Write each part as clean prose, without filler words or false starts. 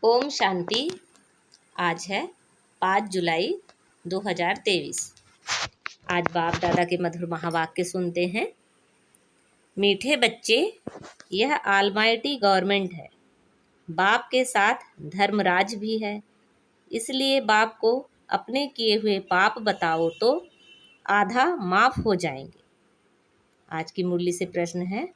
ओम शांति। आज है 5 जुलाई 2023। आज बाप दादा के मधुर महावाक्य सुनते हैं। मीठे बच्चे, यह ऑलमाइटी गवर्नमेंट है। बाप के साथ धर्मराज भी है। इसलिए बाप को अपने किए हुए पाप बताओ तो आधा माफ हो जाएंगे। आज की मुरली से प्रश्न है,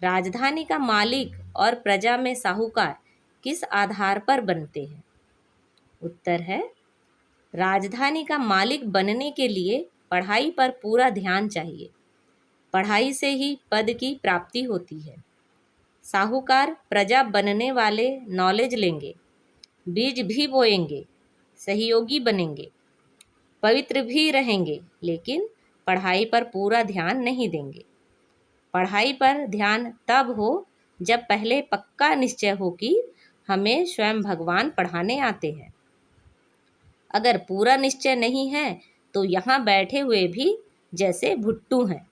राजधानी का मालिक और प्रजा में साहूकार किस आधार पर बनते हैं? उत्तर है, राजधानी का मालिक बनने के लिए पढ़ाई पर पूरा ध्यान चाहिए। पढ़ाई से ही पद की प्राप्ति होती है। साहूकार प्रजा बनने वाले नॉलेज लेंगे, बीज भी बोएंगे, सहयोगी बनेंगे, पवित्र भी रहेंगे, लेकिन पढ़ाई पर पूरा ध्यान नहीं देंगे। पढ़ाई पर ध्यान तब हो जब पहले पक्का निश्चय हो कि हमें स्वयं भगवान पढ़ाने आते हैं। अगर पूरा निश्चय नहीं है तो यहाँ बैठे हुए भी जैसे भुट्टू हैं।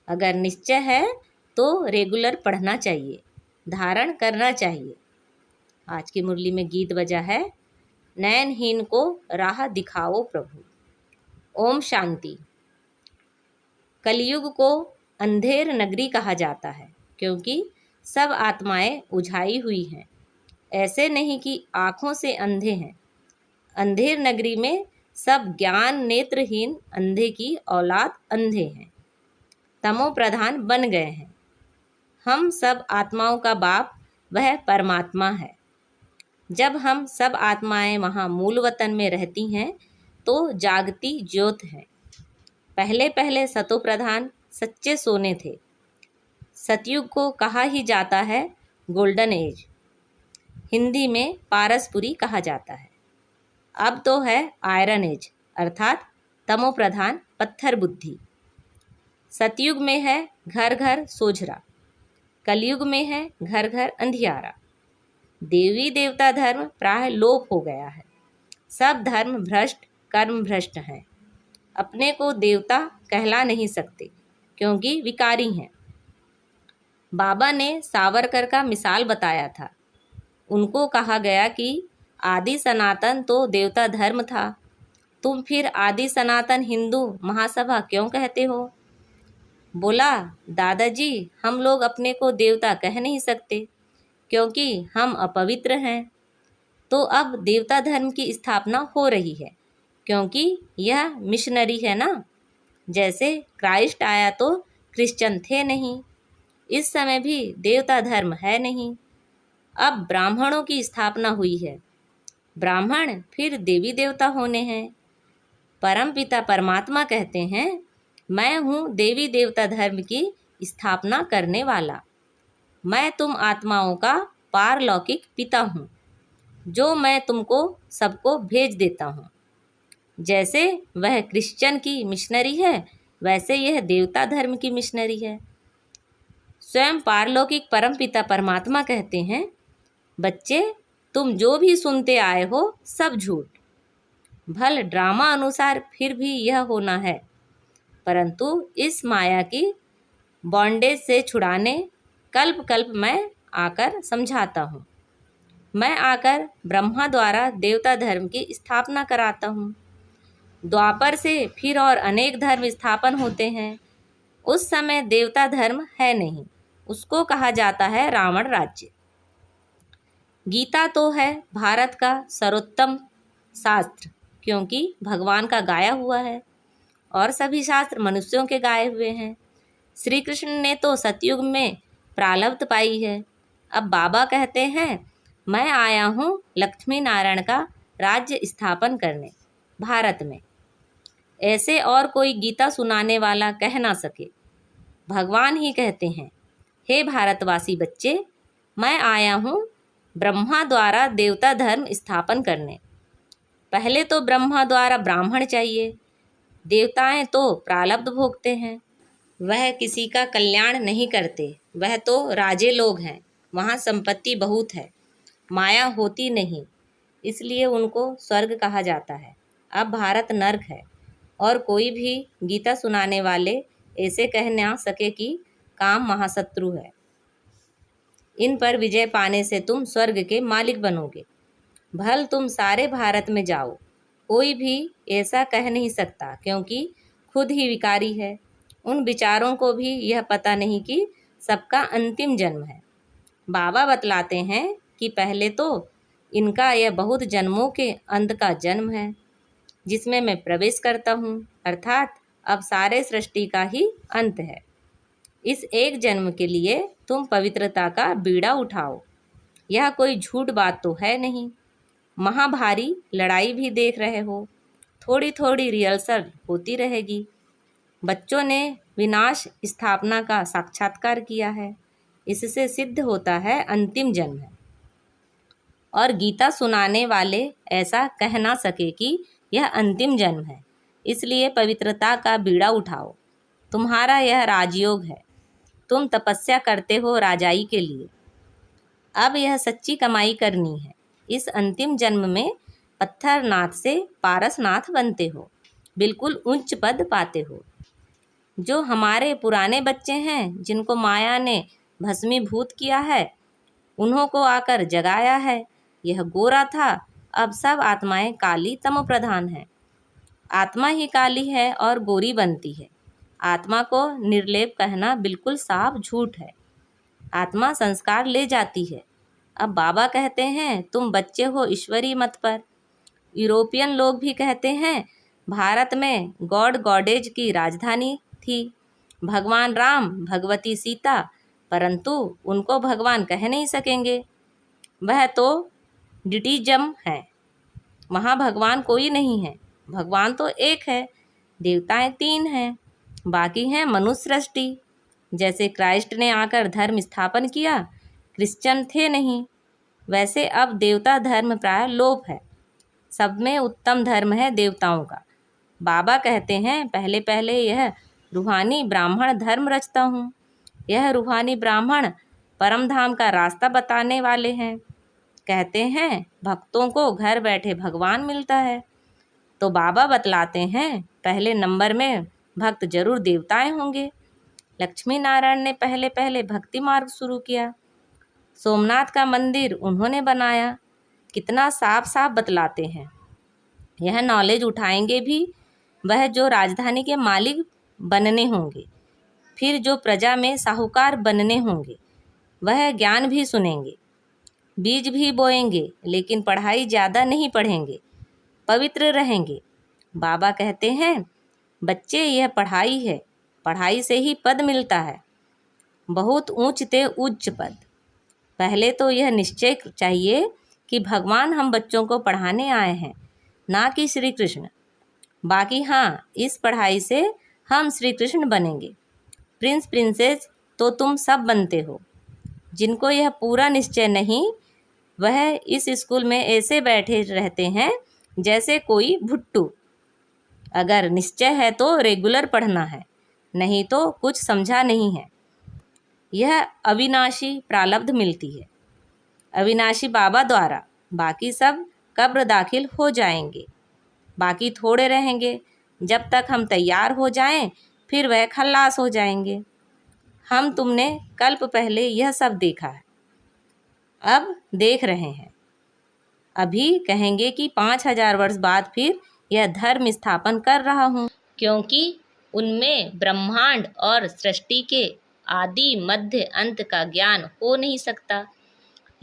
अगर निश्चय है तो रेगुलर पढ़ना चाहिए, धारण करना चाहिए। आज की मुरली में गीत बजा है, नयनहीन को राह दिखाओ प्रभु। ओम शांति। कलयुग को अंधेर नगरी कहा जाता है क्योंकि सब आत्माएं उझाई हुई हैं। ऐसे नहीं कि आँखों से अंधे हैं। अंधेर नगरी में सब ज्ञान नेत्रहीन अंधे की औलाद अंधे हैं, तमो प्रधान बन गए हैं। हम सब आत्माओं का बाप वह परमात्मा है। जब हम सब आत्माएं वहाँ मूल वतन में रहती हैं तो जागती ज्योत हैं। पहले पहले सतो प्रधान सच्चे सोने थे। सतयुग को कहा ही जाता है गोल्डन एज। हिंदी में पारसपुरी कहा जाता है। अब तो है आयरन एज, अर्थात तमो प्रधान पत्थर बुद्धि। सतयुग में है घर घर सोझरा, कलयुग में है घर घर अंधियारा। देवी देवता धर्म प्राय लोप हो गया है। सब धर्म भ्रष्ट, कर्म भ्रष्ट हैं। अपने को देवता कहला नहीं सकते क्योंकि विकारी हैं। बाबा ने सावरकर का मिसाल बताया था। उनको कहा गया कि आदि सनातन तो देवता धर्म था, तुम फिर आदि सनातन हिंदू महासभा क्यों कहते हो? बोला, दादाजी हम लोग अपने को देवता कह नहीं सकते क्योंकि हम अपवित्र हैं। तो अब देवता धर्म की स्थापना हो रही है क्योंकि यह मिशनरी है ना। जैसे क्राइस्ट आया तो क्रिश्चियन थे नहीं, इस समय भी देवता धर्म है नहीं। अब ब्राह्मणों की स्थापना हुई है। ब्राह्मण फिर देवी देवता होने हैं। परम पिता परमात्मा कहते हैं, मैं हूँ देवी देवता धर्म की स्थापना करने वाला। मैं तुम आत्माओं का पारलौकिक पिता हूँ, जो मैं तुमको सबको भेज देता हूँ। जैसे वह क्रिश्चियन की मिशनरी है वैसे यह देवता धर्म की मिशनरी है। स्वयं पारलौकिक परम पिता परमात्मा कहते हैं, बच्चे तुम जो भी सुनते आए हो सब झूठ। भल ड्रामा अनुसार फिर भी यह होना है, परंतु इस माया की बॉन्डेज से छुड़ाने कल्प कल्प मैं आकर समझाता हूँ। मैं आकर ब्रह्मा द्वारा देवता धर्म की स्थापना कराता हूँ। द्वापर से फिर और अनेक धर्म स्थापन होते हैं। उस समय देवता धर्म है नहीं, उसको कहा जाता है रावण राज्य। गीता तो है भारत का सर्वोत्तम शास्त्र क्योंकि भगवान का गाया हुआ है और सभी शास्त्र मनुष्यों के गाए हुए हैं। श्री कृष्ण ने तो सतयुग में प्रारब्ध पाई है। अब बाबा कहते हैं, मैं आया हूँ लक्ष्मी नारायण का राज्य स्थापन करने भारत में। ऐसे और कोई गीता सुनाने वाला कह ना सके। भगवान ही कहते हैं, हे भारतवासी बच्चे, मैं आया हूँ ब्रह्मा द्वारा देवता धर्म स्थापन करने। पहले तो ब्रह्मा द्वारा ब्राह्मण चाहिए। देवताएं तो प्रारब्ध भोगते हैं, वह किसी का कल्याण नहीं करते। वह तो राजे लोग हैं, वहाँ संपत्ति बहुत है, माया होती नहीं, इसलिए उनको स्वर्ग कहा जाता है। अब भारत नर्क है और कोई भी गीता सुनाने वाले ऐसे कह ना सके कि काम महाशत्रु है। इन पर विजय पाने से तुम स्वर्ग के मालिक बनोगे। भल तुम सारे भारत में जाओ, कोई भी ऐसा कह नहीं सकता, क्योंकि खुद ही विकारी है। उन विचारों को भी यह पता नहीं कि सबका अंतिम जन्म है। बाबा बतलाते हैं कि पहले तो इनका यह बहुत जन्मों के अंत का जन्म है, जिसमें मैं प्रवेश करता हूँ, अर्थात अब सारे सृष्टि का ही अंत है। इस एक जन्म के लिए तुम पवित्रता का बीड़ा उठाओ। यह कोई झूठ बात तो है नहीं। महाभारी लड़ाई भी देख रहे हो, थोड़ी थोड़ी रिहर्सल होती रहेगी। बच्चों ने विनाश स्थापना का साक्षात्कार किया है, इससे सिद्ध होता है अंतिम जन्म है। और गीता सुनाने वाले ऐसा कह ना सके कि यह अंतिम जन्म है। इसलिए पवित्रता का बीड़ा उठाओ। तुम्हारा यह राजयोग है, तुम तपस्या करते हो राजाई के लिए। अब यह सच्ची कमाई करनी है। इस अंतिम जन्म में पत्थरनाथ से पारसनाथ बनते हो, बिल्कुल उच्च पद पाते हो। जो हमारे पुराने बच्चे हैं, जिनको माया ने भस्मीभूत किया है, उन्हों को आकर जगाया है। यह गोरा था, अब सब आत्माएं काली तमो प्रधान हैं। आत्मा ही काली है और गोरी बनती है। आत्मा को निर्लेप कहना बिल्कुल साफ झूठ है। आत्मा संस्कार ले जाती है। अब बाबा कहते हैं तुम बच्चे हो ईश्वरी मत पर। यूरोपियन लोग भी कहते हैं भारत में गॉड गॉडेज की राजधानी थी, भगवान राम भगवती सीता, परंतु उनको भगवान कह नहीं सकेंगे। वह तो डिटिज्म है। वहाँ भगवान कोई नहीं है। भगवान तो एक है, देवताएं 3 हैं, बाकी हैं मनुष्य सृष्टि। जैसे क्राइस्ट ने आकर धर्म स्थापन किया, क्रिश्चियन थे नहीं, वैसे अब देवता धर्म प्राय लोप है। सब में उत्तम धर्म है देवताओं का। बाबा कहते हैं पहले पहले यह रूहानी ब्राह्मण धर्म रचता हूँ। यह रूहानी ब्राह्मण परम धाम का रास्ता बताने वाले हैं। कहते हैं भक्तों को घर बैठे भगवान मिलता है। तो बाबा बतलाते हैं पहले नंबर में भक्त जरूर देवताएं होंगे। लक्ष्मी नारायण ने पहले पहले भक्ति मार्ग शुरू किया। सोमनाथ का मंदिर उन्होंने बनाया। कितना साफ साफ बतलाते हैं। यह नॉलेज उठाएंगे भी वह जो राजधानी के मालिक बनने होंगे, फिर जो प्रजा में साहूकार बनने होंगे, वह ज्ञान भी सुनेंगे, बीज भी बोएंगे, लेकिन पढ़ाई ज़्यादा नहीं पढ़ेंगे, पवित्र रहेंगे। बाबा कहते हैं बच्चे यह पढ़ाई है, पढ़ाई से ही पद मिलता है, बहुत ऊंच ते उच्च पद। पहले तो यह निश्चय चाहिए कि भगवान हम बच्चों को पढ़ाने आए हैं, ना कि श्री कृष्ण। बाकी हाँ, इस पढ़ाई से हम श्री कृष्ण बनेंगे। प्रिंस प्रिंसेस तो तुम सब बनते हो। जिनको यह पूरा निश्चय नहीं, वह इस स्कूल में ऐसे बैठे रहते हैं जैसे कोई भुट्टू। अगर निश्चय है तो रेगुलर पढ़ना है, नहीं तो कुछ समझा नहीं है। यह अविनाशी प्रारब्ध मिलती है, अविनाशी बाबा द्वारा। बाकी सब कब्र दाखिल हो जाएंगे, बाकी थोड़े रहेंगे। जब तक हम तैयार हो जाएं, फिर वह खल्लास हो जाएंगे। हम तुमने कल्प पहले यह सब देखा है, अब देख रहे हैं। अभी कहेंगे कि 5000 वर्ष बाद फिर यह धर्म स्थापन कर रहा हूँ, क्योंकि उनमें ब्रह्मांड और सृष्टि के आदि मध्य अंत का ज्ञान हो नहीं सकता।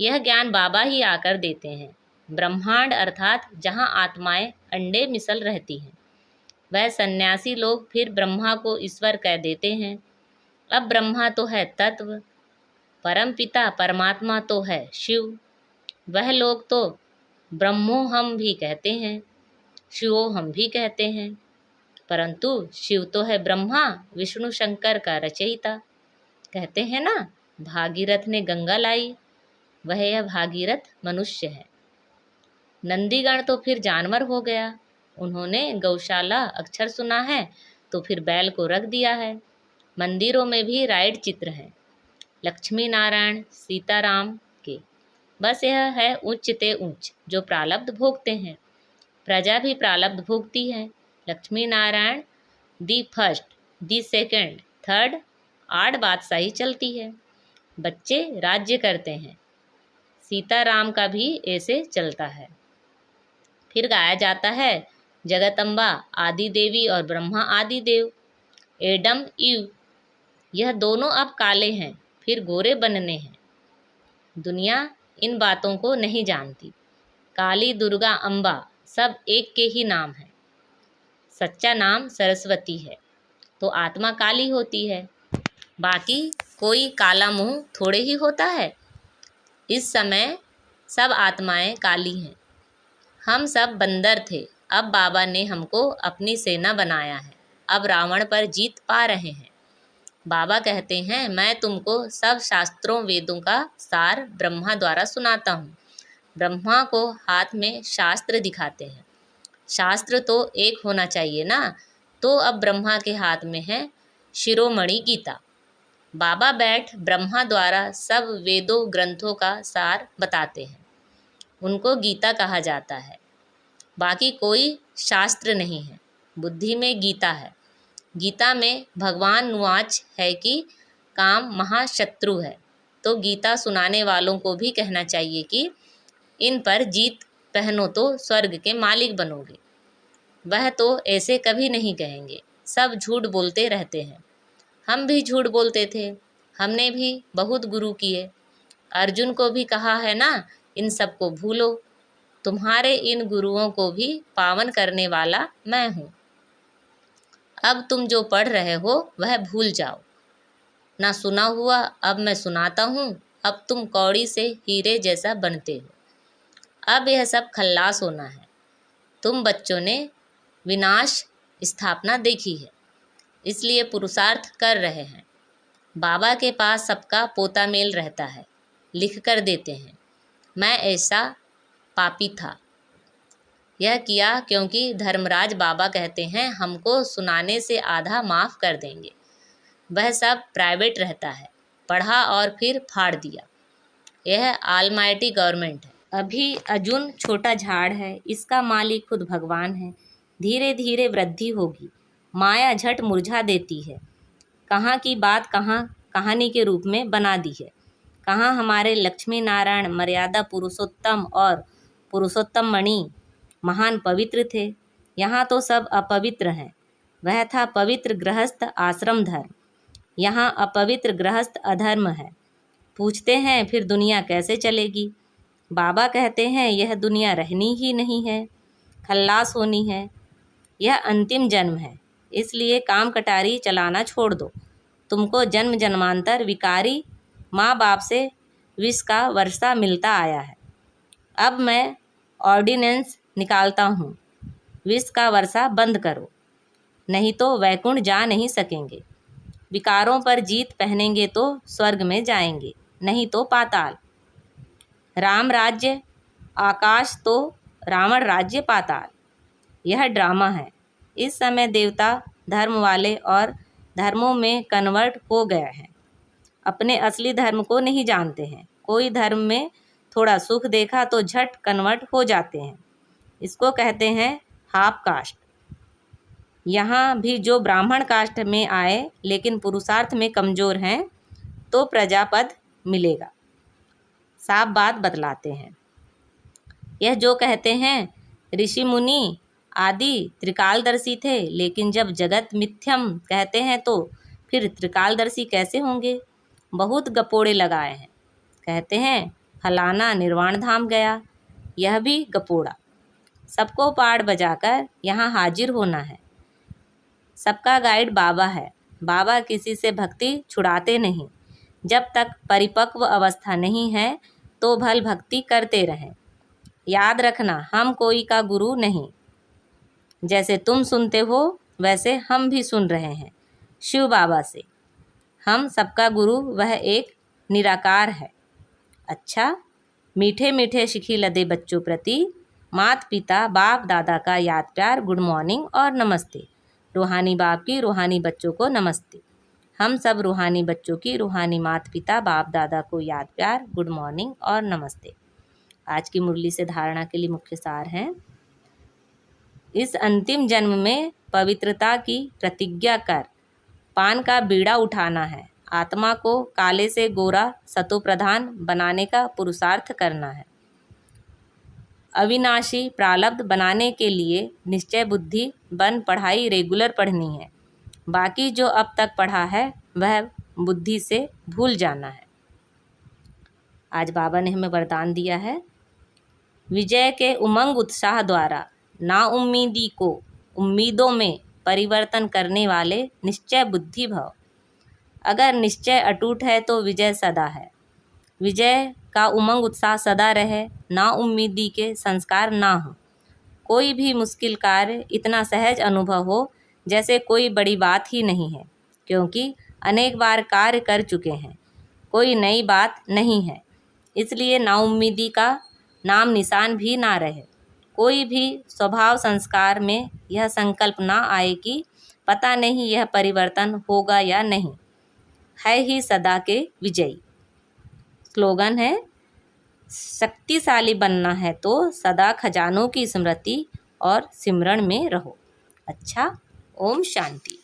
यह ज्ञान बाबा ही आकर देते हैं। ब्रह्मांड अर्थात जहाँ आत्माएं अंडे मिसल रहती हैं, वह सन्यासी लोग फिर ब्रह्मा को ईश्वर कह देते हैं। अब ब्रह्मा तो है तत्व, परम पिता परमात्मा तो है शिव। वह लोग तो ब्रह्मो हम भी कहते हैं, शिवो हम भी कहते हैं, परंतु शिव तो है ब्रह्मा विष्णु शंकर का रचयिता। कहते हैं ना, भागीरथ ने गंगा लाई, वह यह भागीरथ मनुष्य है। नंदीगण तो फिर जानवर हो गया। उन्होंने गौशाला अक्षर सुना है तो फिर बैल को रख दिया है। मंदिरों में भी राइड चित्र हैं, लक्ष्मी नारायण सीताराम के। बस यह है उच्च ते उच्च जो प्रारब्ध भोगते हैं। प्रजा भी प्रारब्ध भोगती है। Lakshmi Narayan the first, the second, third, 8 बादशाही चलती है। बच्चे राज्य करते हैं। सीताराम का भी ऐसे चलता है। फिर गाया जाता है जगदम्बा आदि देवी और ब्रह्मा आदि देव, एडम ईव, यह दोनों अब काले हैं, फिर गोरे बनने हैं। दुनिया इन बातों को नहीं जानती। काली, दुर्गा, अम्बा सब एक के ही नाम है। सच्चा नाम सरस्वती है, तो आत्मा काली होती है। बाकी कोई काला मुंह थोड़े ही होता है। इस समय सब आत्माएं काली हैं। हम सब बंदर थे, अब बाबा ने हमको अपनी सेना बनाया है। अब रावण पर जीत पा रहे हैं। बाबा कहते हैं, मैं तुमको सब शास्त्रों वेदों का सार ब्रह्मा द्वारा सुनाता हूँ। ब्रह्मा को हाथ में शास्त्र दिखाते हैं। शास्त्र तो एक होना चाहिए ना, तो अब ब्रह्मा के हाथ में है शिरोमणि गीता। बाबा बैठ ब्रह्मा द्वारा सब वेदों ग्रंथों का सार बताते हैं। उनको गीता कहा जाता है। बाकी कोई शास्त्र नहीं है, बुद्धि में गीता है। गीता में भगवान नुआच है कि काम महाशत्रु है, तो गीता सुनाने वालों को भी कहना चाहिए कि इन पर जीत पहनो तो स्वर्ग के मालिक बनोगे। वह तो ऐसे कभी नहीं कहेंगे, सब झूठ बोलते रहते हैं। हम भी झूठ बोलते थे, हमने भी बहुत गुरु किए। अर्जुन को भी कहा है ना, इन सब को भूलो, तुम्हारे इन गुरुओं को भी पावन करने वाला मैं हूँ। अब तुम जो पढ़ रहे हो वह भूल जाओ। ना सुना हुआ अब मैं सुनाता हूँ, अब तुम कौड़ी से हीरे जैसा बनते हो। अब यह सब खल्लास होना है। तुम बच्चों ने विनाश स्थापना देखी है, इसलिए पुरुषार्थ कर रहे हैं। बाबा के पास सबका पोता मेल रहता है, लिख कर देते हैं। मैं ऐसा पापी था, यह किया क्योंकि धर्मराज बाबा कहते हैं हमको सुनाने से आधा माफ़ कर देंगे। वह सब प्राइवेट रहता है, पढ़ा और फिर फाड़ दिया। यह ऑलमाइटी गवर्नमेंट है। अभी अर्जुन छोटा झाड़ है, इसका मालिक खुद भगवान है। धीरे धीरे वृद्धि होगी, माया झट मुरझा देती है। कहाँ की बात कहाँ कहानी के रूप में बना दी है। कहाँ हमारे लक्ष्मी नारायण मर्यादा पुरुषोत्तम और पुरुषोत्तम मणि महान पवित्र थे। यहाँ तो सब अपवित्र हैं। वह था पवित्र गृहस्थ आश्रम धर्म, यहाँ अपवित्र गृहस्थ अधर्म है। पूछते हैं फिर दुनिया कैसे चलेगी। बाबा कहते हैं यह दुनिया रहनी ही नहीं है, खल्लास होनी है। यह अंतिम जन्म है, इसलिए काम कटारी चलाना छोड़ दो। तुमको जन्म जन्मांतर विकारी माँ बाप से विष का वर्षा मिलता आया है। अब मैं ऑर्डिनेंस निकालता हूँ, विष का वर्षा बंद करो, नहीं तो वैकुंठ जा नहीं सकेंगे। विकारों पर जीत पहनेंगे तो स्वर्ग में जाएंगे, नहीं तो पाताल। राम राज्य आकाश तो रावण राज्य पाताल। यह ड्रामा है। इस समय देवता धर्म वाले और धर्मों में कन्वर्ट हो गए हैं, अपने असली धर्म को नहीं जानते हैं। कोई धर्म में थोड़ा सुख देखा तो झट कन्वर्ट हो जाते हैं। इसको कहते हैं हाफ कास्ट। यहाँ भी जो ब्राह्मण कास्ट में आए लेकिन पुरुषार्थ में कमज़ोर हैं तो प्रजापद मिलेगा। साफ बात बतलाते हैं। यह जो कहते हैं ऋषि मुनि आदि त्रिकालदर्शी थे, लेकिन जब जगत मिथ्यम कहते हैं तो फिर त्रिकालदर्शी कैसे होंगे। बहुत गपोड़े लगाए हैं। कहते हैं फलाना निर्वाण धाम गया, यह भी गपोड़ा। सबको पाड़ बजाकर यहाँ हाजिर होना है। सबका गाइड बाबा है। बाबा किसी से भक्ति छुड़ाते नहीं। जब तक परिपक्व अवस्था नहीं है तो भल भक्ति करते रहें। याद रखना, हम कोई का गुरु नहीं। जैसे तुम सुनते हो वैसे हम भी सुन रहे हैं शिव बाबा से। हम सबका गुरु वह एक निराकार है। अच्छा, मीठे मीठे शिखी लदे बच्चों प्रति माता पिता बाप दादा का याद प्यार, गुड मॉर्निंग और नमस्ते। रूहानी बाप की रूहानी बच्चों को नमस्ते। हम सब रूहानी बच्चों की रूहानी माता पिता बाप दादा को याद प्यार, गुड मॉर्निंग और नमस्ते। आज की मुरली से धारणा के लिए मुख्य सार हैं। इस अंतिम जन्म में पवित्रता की प्रतिज्ञा कर पान का बीड़ा उठाना है। आत्मा को काले से गोरा सतोप्रधान बनाने का पुरुषार्थ करना है। अविनाशी प्रारब्ध बनाने के लिए निश्चय बुद्धि बन पढ़ाई रेगुलर पढ़नी है। बाकी जो अब तक पढ़ा है वह बुद्धि से भूल जाना है। आज बाबा ने हमें वरदान दिया है, विजय के उमंग उत्साह द्वारा नाउम्मीदी को उम्मीदों में परिवर्तन करने वाले निश्चय बुद्धि भव। अगर निश्चय अटूट है तो विजय सदा है। विजय का उमंग उत्साह सदा रहे, नाउम्मीदी के संस्कार ना हो। कोई भी मुश्किल कार्य इतना सहज अनुभव हो जैसे कोई बड़ी बात ही नहीं है, क्योंकि अनेक बार कार्य कर चुके हैं, कोई नई बात नहीं है। इसलिए नाउम्मीदी का नाम निशान भी ना रहे। कोई भी स्वभाव संस्कार में यह संकल्प ना आए कि पता नहीं यह परिवर्तन होगा या नहीं, है ही सदा के विजयी। स्लोगन है, शक्तिशाली बनना है तो सदा खजानों की स्मृति और सिमरण में रहो। अच्छा, ओम शांति।